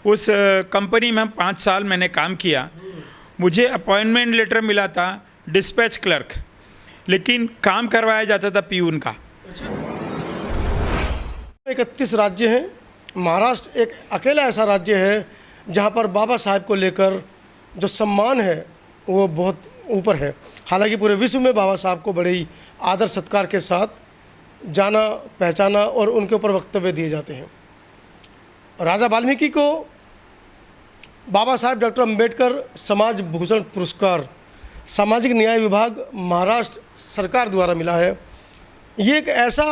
उस कंपनी में 5 साल मैंने काम किया। मुझे अपॉइंटमेंट लेटर मिला था डिस्पैच क्लर्क, लेकिन काम करवाया जाता था पियून का। 31 राज्य हैं। महाराष्ट्र एक अकेला ऐसा राज्य है जहां पर बाबा साहेब को लेकर जो सम्मान है वो बहुत ऊपर है। हालांकि पूरे विश्व में बाबा साहब को बड़े ही आदर सत्कार के साथ जाना पहचाना और उनके ऊपर वक्तव्य दिए जाते हैं। राजा वाल्मीकि को बाबा साहेब डॉक्टर अम्बेडकर समाज भूषण पुरस्कार सामाजिक न्याय विभाग महाराष्ट्र सरकार द्वारा मिला है। ये एक ऐसा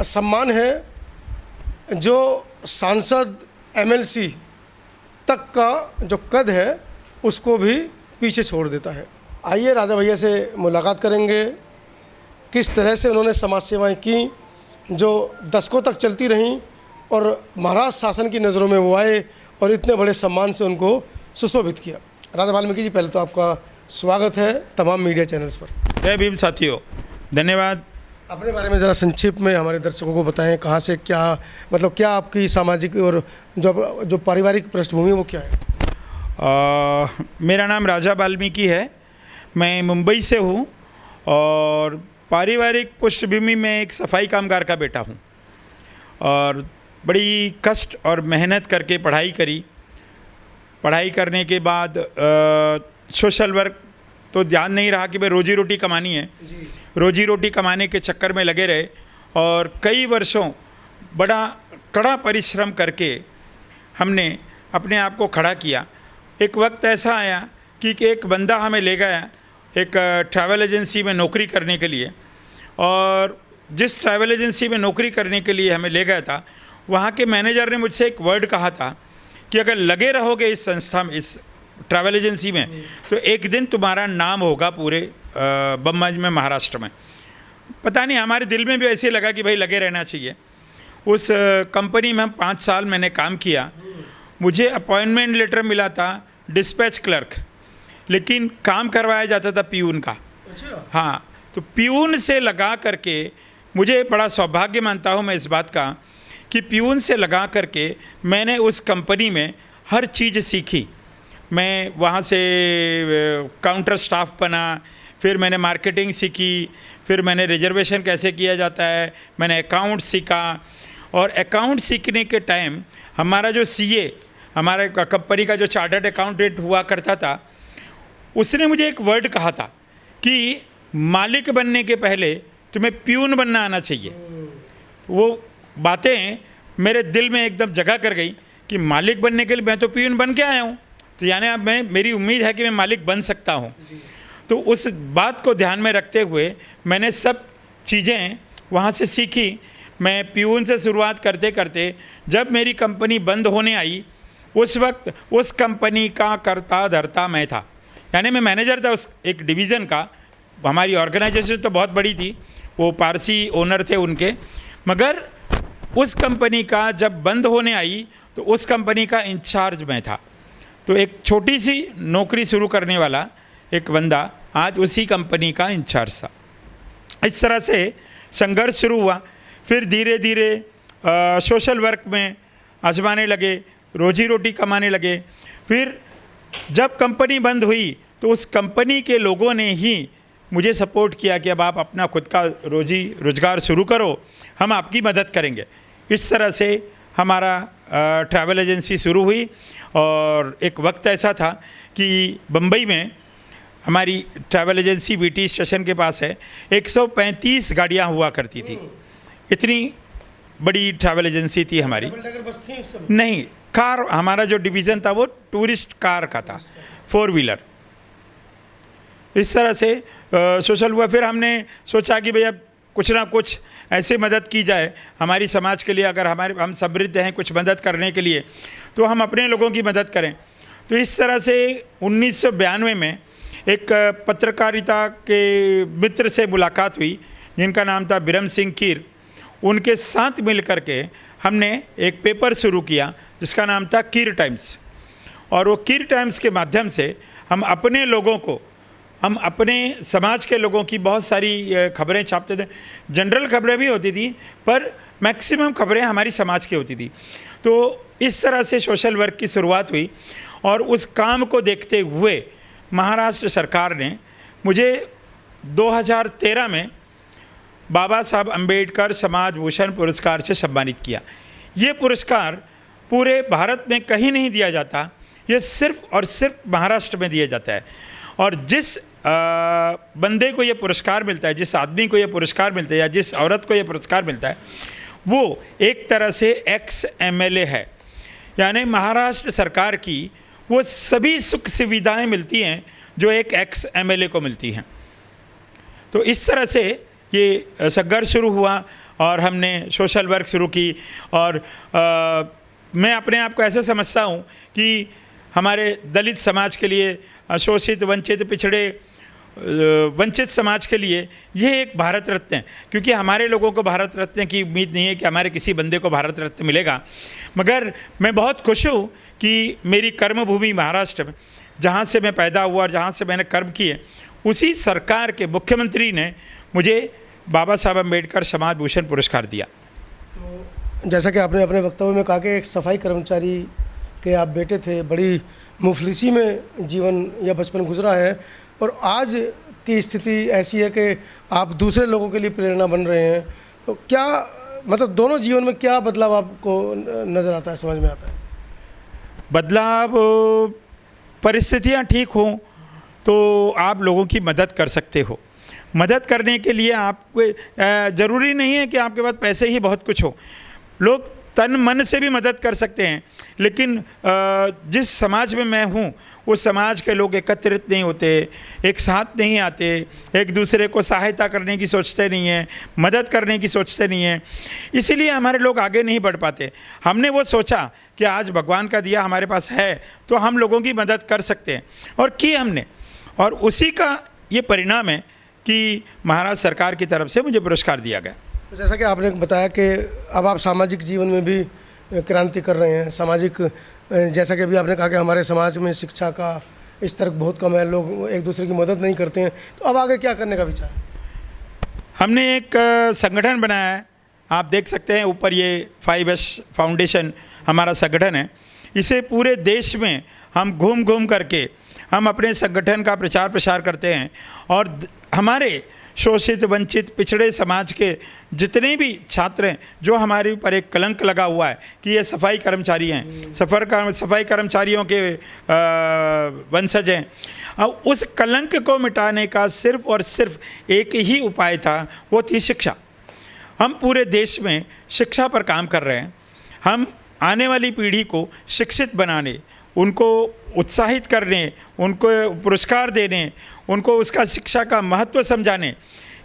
सम्मान है जो सांसद एमएलसी तक का जो कद है उसको भी पीछे छोड़ देता है। आइए राजा भैया से मुलाकात करेंगे, किस तरह से उन्होंने समाज सेवाएं की जो दशकों तक चलती रहीं और महाराष्ट्र शासन की नज़रों में वो आए और इतने बड़े सम्मान से उनको सुशोभित किया। राजा वाल्मीकि जी, पहले तो आपका स्वागत है तमाम मीडिया चैनल्स पर। जय भीम साथियों, धन्यवाद। अपने बारे में ज़रा संक्षिप्त में हमारे दर्शकों को बताएं, कहाँ से क्या मतलब क्या आपकी सामाजिक और जो पारिवारिक पृष्ठभूमि वो क्या है? मेरा नाम राजा वाल्मीकि है, मैं मुंबई से हूँ और पारिवारिक पृष्ठभूमि में एक सफाई कामगार का बेटा हूँ और बड़ी कष्ट और मेहनत करके पढ़ाई करी। पढ़ाई करने के बाद सोशल वर्क तो ध्यान नहीं रहा कि भाई रोजी रोटी कमानी है। रोजी रोटी कमाने के चक्कर में लगे रहे और कई वर्षों बड़ा कड़ा परिश्रम करके हमने अपने आप को खड़ा किया। एक वक्त ऐसा आया कि एक बंदा हमें ले गया एक ट्रैवल एजेंसी में नौकरी करने के लिए, और जिस ट्रैवल एजेंसी में नौकरी करने के लिए हमें ले गया था वहाँ के मैनेजर ने मुझसे एक वर्ड कहा था कि अगर लगे रहोगे इस संस्था में, इस ट्रैवल एजेंसी में, तो एक दिन तुम्हारा नाम होगा पूरे बम्बई में, महाराष्ट्र में। पता नहीं हमारे दिल में भी ऐसे लगा कि भाई लगे रहना चाहिए। उस कंपनी में 5 साल मैंने काम किया। मुझे अपॉइंटमेंट लेटर मिला था डिस्पैच क्लर्क, लेकिन काम करवाया जाता था पियून का। हाँ, तो पियून से लगा करके मुझे बड़ा सौभाग्य मानता हूँ मैं इस बात का कि पियून से लगा करके मैंने उस कंपनी में हर चीज़ सीखी। मैं वहाँ से काउंटर स्टाफ बना, फिर मैंने मार्केटिंग सीखी, फिर मैंने रिजर्वेशन कैसे किया जाता है, मैंने अकाउंट सीखा। और अकाउंट सीखने के टाइम हमारा जो सीए, हमारे कंपनी का जो चार्टर्ड अकाउंटेंट हुआ करता था, उसने मुझे एक वर्ड कहा था कि मालिक बनने के पहले तुम्हें पियून बनना आना चाहिए। वो बातें मेरे दिल में एकदम जगह कर गई कि मालिक बनने के लिए मैं तो पियून बन के आया हूँ, तो यानी अब मेरी उम्मीद है कि मैं मालिक बन सकता हूँ। तो उस बात को ध्यान में रखते हुए मैंने सब चीज़ें वहाँ से सीखी। मैं पियून से शुरुआत करते करते जब मेरी कंपनी बंद होने आई, उस वक्त उस कंपनी का कर्ता धर्ता मैं था, यानी मैं मैनेजर था उस एक डिवीज़न का। हमारी ऑर्गेनाइजेशन तो बहुत बड़ी थी, वो पारसी ओनर थे उनके, मगर उस कंपनी का जब बंद होने आई तो उस कंपनी का इंचार्ज मैं था। तो एक छोटी सी नौकरी शुरू करने वाला एक बंदा आज उसी कंपनी का इंचार्ज था। इस तरह से संघर्ष शुरू हुआ। फिर धीरे धीरे सोशल वर्क में आजमाने लगे, रोजी रोटी कमाने लगे। फिर जब कंपनी बंद हुई तो उस कंपनी के लोगों ने ही मुझे सपोर्ट किया कि अब आप अपना खुद का रोजी रोजगार शुरू करो, हम आपकी मदद करेंगे। इस तरह से हमारा ट्रैवल एजेंसी शुरू हुई। और एक वक्त ऐसा था कि बम्बई में हमारी ट्रैवल एजेंसी वीटी स्टेशन के पास है, 135 गाड़ियाँ हुआ करती थी। इतनी बड़ी ट्रैवल एजेंसी थी हमारी। नहीं, कार, हमारा जो डिवीज़न था वो टूरिस्ट कार का था, 4 व्हीलर। इस तरह से सोशल हुआ। फिर हमने सोचा कि भैया कुछ ना कुछ ऐसे मदद की जाए हमारी समाज के लिए, अगर हम समृद्ध हैं कुछ मदद करने के लिए, तो हम अपने लोगों की मदद करें। तो इस तरह से 1992 में एक पत्रकारिता के मित्र से मुलाकात हुई जिनका नाम था बिरम सिंह कीर। उनके साथ मिल कर के हमने एक पेपर शुरू किया जिसका नाम था कीर टाइम्स। और वो कीर टाइम्स के माध्यम से हम अपने लोगों को, हम अपने समाज के लोगों की बहुत सारी खबरें छापते थे। जनरल खबरें भी होती थी पर मैक्सिमम खबरें हमारी समाज की होती थी। तो इस तरह से सोशल वर्क की शुरुआत हुई और उस काम को देखते हुए महाराष्ट्र सरकार ने मुझे 2013 में बाबा साहब अम्बेडकर समाज भूषण पुरस्कार से सम्मानित किया। ये पुरस्कार पूरे भारत में कहीं नहीं दिया जाता, ये सिर्फ और सिर्फ महाराष्ट्र में दिया जाता है। और जिस बंदे को ये पुरस्कार मिलता है, जिस आदमी को ये पुरस्कार मिलता है या जिस औरत को ये पुरस्कार मिलता है, वो एक तरह से एक्स MLA है, यानी महाराष्ट्र सरकार की वो सभी सुख सुविधाएं मिलती हैं जो एक एक्स MLA को मिलती हैं। तो इस तरह से ये संघर्ष शुरू हुआ और हमने सोशल वर्क शुरू की। और मैं अपने आप को ऐसा समझता हूँ कि हमारे दलित समाज के लिए, शोषित वंचित पिछड़े वंचित समाज के लिए ये एक भारत रत्न है, क्योंकि हमारे लोगों को भारत रत्न की उम्मीद नहीं है कि हमारे किसी बंदे को भारत रत्न मिलेगा। मगर मैं बहुत खुश हूँ कि मेरी कर्मभूमि महाराष्ट्र में, जहाँ से मैं पैदा हुआ और जहाँ से मैंने कर्म किए, उसी सरकार के मुख्यमंत्री ने मुझे बाबा साहब अम्बेडकर समाज भूषण पुरस्कार दिया। तो जैसा कि आपने अपने वक्तव्य में कहा कि एक सफाई कर्मचारी के आप बेटे थे, बड़ी मुफलिसी में जीवन या बचपन गुजरा है, और आज की स्थिति ऐसी है कि आप दूसरे लोगों के लिए प्रेरणा बन रहे हैं। तो क्या मतलब दोनों जीवन में क्या बदलाव आपको नज़र आता है, समझ में आता है? बदलाव, परिस्थितियाँ ठीक हों तो आप लोगों की मदद कर सकते हो। मदद करने के लिए आपको ज़रूरी नहीं है कि आपके पास पैसे ही बहुत कुछ हो, लोग तन मन से भी मदद कर सकते हैं। लेकिन जिस समाज में मैं हूँ उस समाज के लोग एकत्रित नहीं होते, एक साथ नहीं आते, एक दूसरे को सहायता करने की सोचते नहीं हैं, मदद करने की सोचते नहीं हैं, इसीलिए हमारे लोग आगे नहीं बढ़ पाते। हमने वो सोचा कि आज भगवान का दिया हमारे पास है तो हम लोगों की मदद कर सकते हैं, और की हमने। और उसी का ये परिणाम है कि महाराष्ट्र सरकार की तरफ से मुझे पुरस्कार दिया गया। तो जैसा कि आपने बताया कि अब आप सामाजिक जीवन में भी क्रांति कर रहे हैं, सामाजिक, जैसा कि अभी आपने कहा कि हमारे समाज में शिक्षा का स्तर बहुत कम है, लोग एक दूसरे की मदद नहीं करते हैं, तो अब आगे क्या करने का विचार है? हमने एक संगठन बनाया है, आप देख सकते हैं ऊपर, ये 5S फाउंडेशन हमारा संगठन है। इसे पूरे देश में हम घूम घूम करके हम अपने संगठन का प्रचार प्रसार करते हैं, और हमारे शोषित वंचित पिछड़े समाज के जितने भी छात्र हैं, जो हमारे ऊपर एक कलंक लगा हुआ है कि ये सफाई कर्मचारी हैं, सफाई कर्मचारियों के वंशज हैं, और उस कलंक को मिटाने का सिर्फ और सिर्फ एक ही उपाय था, वो थी शिक्षा। हम पूरे देश में शिक्षा पर काम कर रहे हैं। हम आने वाली पीढ़ी को शिक्षित बनाने, उनको उत्साहित करने, उनको पुरस्कार देने, उनको उसका शिक्षा का महत्व समझाने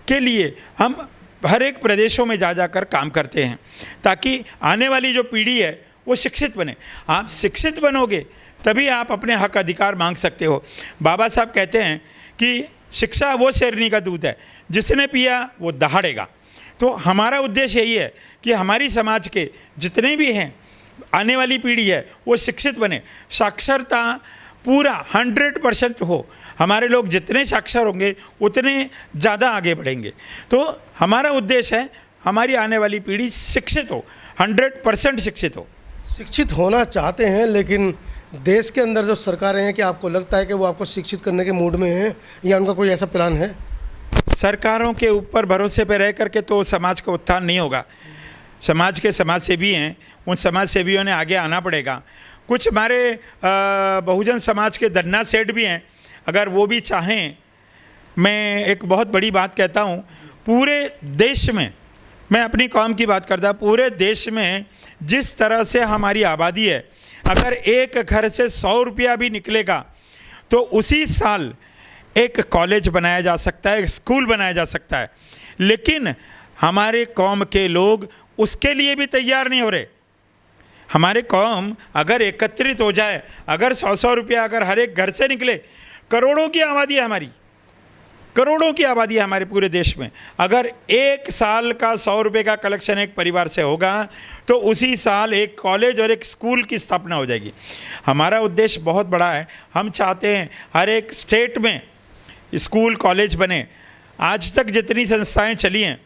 के लिए हम हर एक प्रदेशों में जा जाकर काम करते हैं, ताकि आने वाली जो पीढ़ी है वो शिक्षित बने। आप शिक्षित बनोगे तभी आप अपने हक अधिकार मांग सकते हो। बाबा साहब कहते हैं कि शिक्षा वो शेरनी का दूध है, जिसने पिया वो दहाड़ेगा। तो हमारा उद्देश्य यही है कि हमारी समाज के जितने भी हैं, आने वाली पीढ़ी है, वो शिक्षित बने, साक्षरता पूरा 100% हो। हमारे लोग जितने साक्षर होंगे उतने ज़्यादा आगे बढ़ेंगे। तो हमारा उद्देश्य है हमारी आने वाली पीढ़ी शिक्षित हो, 100% शिक्षित हो। शिक्षित होना चाहते हैं, लेकिन देश के अंदर जो सरकारें हैं, कि आपको लगता है कि वो आपको शिक्षित करने के मूड में हैं, या उनका कोई ऐसा प्लान है? सरकारों के ऊपर भरोसे पर रह करके तो समाज का उत्थान नहीं होगा। समाज के समाज सेवी हैं, उन समाज सेवियों ने आगे आना पड़ेगा। कुछ हमारे बहुजन समाज के धन्ना सेठ भी हैं, अगर वो भी चाहें। मैं एक बहुत बड़ी बात कहता हूँ, पूरे देश में, मैं अपनी कौम की बात करता, पूरे देश में जिस तरह से हमारी आबादी है, अगर एक घर से 100 रुपया भी निकलेगा तो उसी साल एक कॉलेज बनाया जा सकता है, एक स्कूल बनाया जा सकता है। लेकिन हमारे कौम के लोग उसके लिए भी तैयार नहीं हो रहे। हमारे कौम अगर एकत्रित हो जाए, अगर 100 रुपया अगर हर एक घर से निकले, करोड़ों की आबादी है हमारी, करोड़ों की आबादी है हमारे पूरे देश में। अगर एक साल का 100 रुपये का कलेक्शन एक परिवार से होगा तो उसी साल एक कॉलेज और एक स्कूल की स्थापना हो जाएगी। हमारा उद्देश्य बहुत बड़ा है। हम चाहते हैं हर एक स्टेट में स्कूल कॉलेज बने। आज तक जितनी संस्थाएं चली हैं,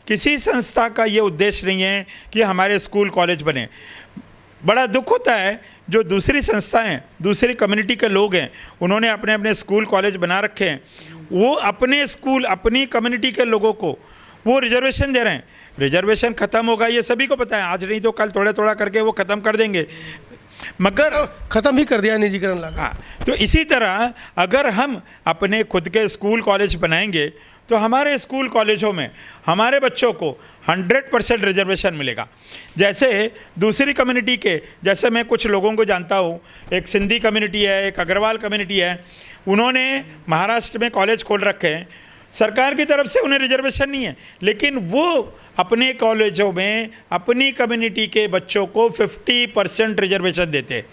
किसी संस्था का ये उद्देश्य नहीं है कि हमारे स्कूल कॉलेज बने। बड़ा दुख होता है जो दूसरी संस्थाएं, दूसरी कम्युनिटी के लोग हैं, उन्होंने अपने अपने स्कूल कॉलेज बना रखे हैं, वो अपने स्कूल अपनी कम्युनिटी के लोगों को वो रिजर्वेशन दे रहे हैं। रिजर्वेशन ख़त्म होगा ये सभी को पता है, आज नहीं तो कल थोड़ा थोड़ा करके वो ख़त्म कर देंगे, मगर ख़त्म ही कर दिया निजीकरण लगा। हाँ, तो इसी तरह अगर हम अपने खुद के स्कूल कॉलेज बनाएंगे तो हमारे स्कूल कॉलेजों में हमारे बच्चों को 100% रिजर्वेशन मिलेगा। जैसे दूसरी कम्युनिटी के, जैसे मैं कुछ लोगों को जानता हूँ, एक सिंधी कम्युनिटी है, एक अग्रवाल कम्युनिटी है, उन्होंने महाराष्ट्र में कॉलेज खोल रखे हैं, सरकार की तरफ से उन्हें रिजर्वेशन नहीं है, लेकिन वो अपने कॉलेजों में अपनी कम्युनिटी के बच्चों को 50% रिजर्वेशन देते हैं।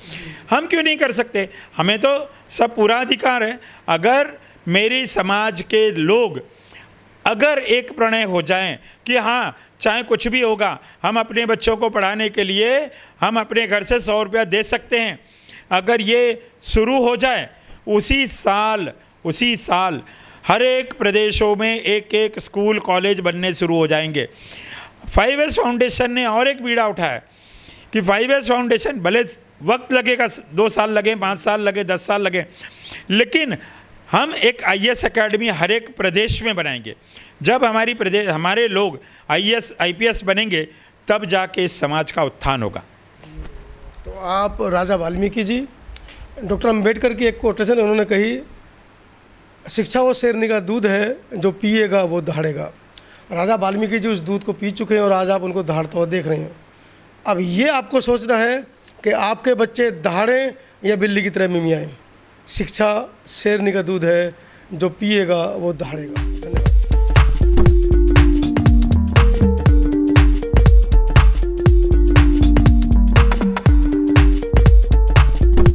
हम क्यों नहीं कर सकते? हमें तो सब पूरा अधिकार है। अगर मेरी समाज के लोग अगर एक प्रणय हो जाएं कि हाँ, चाहे कुछ भी होगा, हम अपने बच्चों को पढ़ाने के लिए हम अपने घर से 100 रुपया दे सकते हैं, अगर ये शुरू हो जाए, उसी साल हर एक प्रदेशों में एक एक स्कूल कॉलेज बनने शुरू हो जाएंगे। 5S फाउंडेशन ने और एक बीड़ा उठाया कि 5S फाउंडेशन, भले वक्त लगेगा, 2 साल लगे, 5 साल लगे, 10 साल लगे, लेकिन हम एक IAS एकेडमी हर एक प्रदेश में बनाएंगे। जब हमारे लोग IAS IPS बनेंगे, तब जाके इस समाज का उत्थान होगा। तो आप राजा वाल्मीकि जी, डॉक्टर अम्बेडकर की एक कोटेशन उन्होंने कही, शिक्षा वो शेरनी का दूध है, जो पिएगा वो दहाड़ेगा। राजा वाल्मीकि जी उस दूध को पी चुके हैं और आज आप उनको दहाड़ते हुए देख रहे हैं। अब ये आपको सोचना है कि आपके बच्चे दहाड़ें या बिल्ली की तरह मिमियाएं। शिक्षा शेरनी का दूध है, जो पिएगा वो दहाड़ेगा।